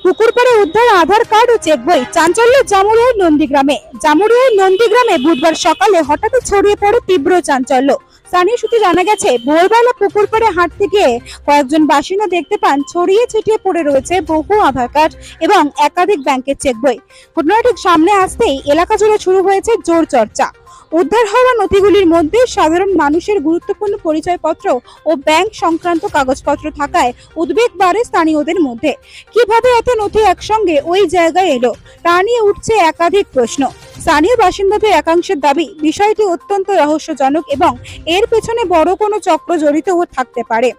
পুকুর পাড়ে উদ্ধার আধার কার্ড ও চেক বই। চাঞ্চল্য জামুরিয়ার নন্দীগ্রামে বুধবার সকালে হঠাৎ ছড়িয়ে পড়ে তীব্র চাঞ্চল্য। স্থানীয় সূত্রে জানা গেছে, ভোরবেলা পুকুর পাড়ে হাঁটতে গিয়ে কয়েকজন বাসিন্দা দেখতে পান ছড়িয়ে ছিটিয়ে পড়ে রয়েছে বহু আধার কার্ড এবং একাধিক ব্যাংকের চেক বই। ঘটনাটি সামনে আসতেই এলাকা জুড়ে শুরু হয়েছে জোর চর্চা। উদ্ধার হওয়া নথিগুলির মধ্যে সাধারণ মানুষের গুরুত্বপূর্ণ পরিচয়পত্র ও ব্যাংক সংক্রান্ত কাগজপত্র থাকায় উদ্বেগ বাড়ে স্থানীয়দের মধ্যে। কিভাবে এত নথি একসঙ্গে ওই জায়গায় এলো, তা নিয়ে উঠছে একাধিক প্রশ্ন। স্থানীয় বাসিন্দাদের একাংশের দাবি, বিষয়টি অত্যন্ত রহস্যজনক এবং এর পেছনে বড় কোনো চক্র জড়িত থাকতে পারে।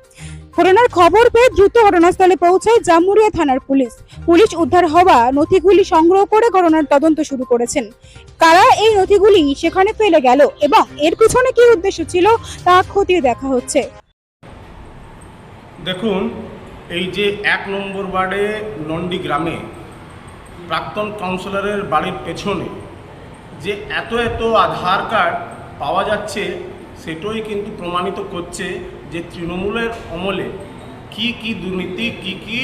ঘটনার খবর পেয়ে দ্রুত ঘটনাস্থলে পৌঁছায় জামুরিয়া থানার পুলিশ উদ্ধার হওয়া নথিগুলি সংগ্রহ করে ঘটনার তদন্ত শুরু করেছেন। কারা এই নথিগুলি সেখানে ফেলে গেল এবং এর পিছনে কি উদ্দেশ্য ছিল তা খতিয়ে দেখা হচ্ছে। দেখুন, এই যে ১ নম্বর ওয়ার্ডে নন্ডি গ্রামে প্রাক্তন কাউন্সিলরের বাড়ির পেছনে যে এত আধার কার্ড পাওয়া যাচ্ছে, সেটাই কিন্তু প্রমাণিত করছে যে তৃণমূলের আমলে কি দুর্নীতি, কি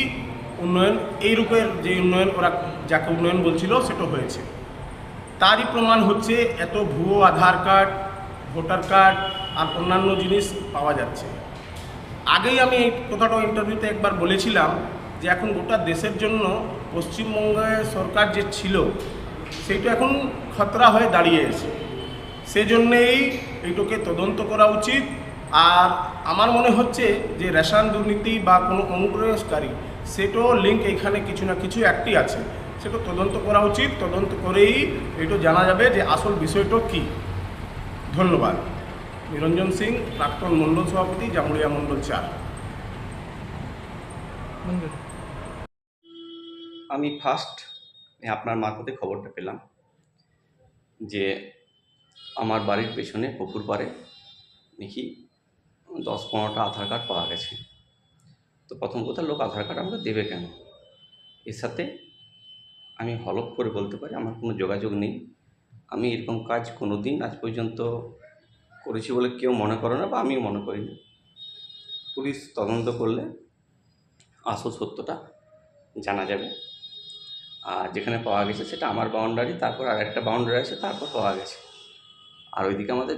উন্নয়ন, এই রূপের যে উন্নয়ন ওরা যাকে উন্নয়ন বলছিল সেটা হয়েছে। তারই প্রমাণ হচ্ছে এত ভুয়ো আধার কার্ড, ভোটার কার্ড আর অন্যান্য জিনিস পাওয়া যাচ্ছে। আগেই আমি এই কথাটা ইন্টারভিউতে একবার বলেছিলাম যে এখন গোটা দেশের জন্য পশ্চিমবঙ্গের সরকার যে ছিল সেইটা এখন খতরা হয়ে দাঁড়িয়েছে। সেজন্যেই এইটাকে তদন্ত করা উচিত। আর আমার মনে হচ্ছে যে রেশন দুর্নীতি বা কোনো অনুপ্রবেশকারী, সেটাও লিঙ্ক এখানে কিছু না কিছু একটি আছে, সেটা তদন্ত করা উচিত। তদন্ত করেই এটা জানা যাবে যে আসল বিষয়টা কী। ধন্যবাদ। নিরঞ্জন সিং, প্রাক্তন মণ্ডল সভাপতি, জামুরিয়া মণ্ডল ৪। আমি ফার্স্ট আপনার মারফতে খবরটা পেলাম যে আমার বাড়ির পেছনে পুকুর পাড়ে দেখি ১০-১৫টা আধার কার্ড পাওয়া গেছে। তো প্রথম কথা, লোক আধার কার্ড আমাকে দেবে কেন? এর সাথে আমি হলফ করে বলতে পারি আমার কোনো যোগাযোগ নেই। আমি এরকম কাজ কোনো দিন আজ পর্যন্ত করেছি বলে কেউ মনে করে না, বা আমিও মনে করি না। পুলিশ তদন্ত করলে আসল সত্যটা জানা যাবে। আর যেখানে পাওয়া গেছে সেটা আমার বাউন্ডারি, তারপর আর একটা বাউন্ডারি আছে, তারপর পাওয়া গেছে। আর ওইদিকে আমাদের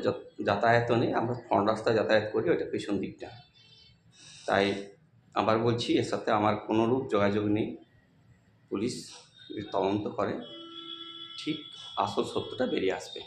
যাতায়াতও নেই, আমরা ফ্রন্ট রাস্তায় যাতায়াত করি, ওইটা পেছন দিকটা। তাই আবার বলছি, এর সাথে আমার কোনোরূপ যোগাযোগ নেই। পুলিশ তদন্ত করে ঠিক আসল সত্যটা বেরিয়ে আসবে।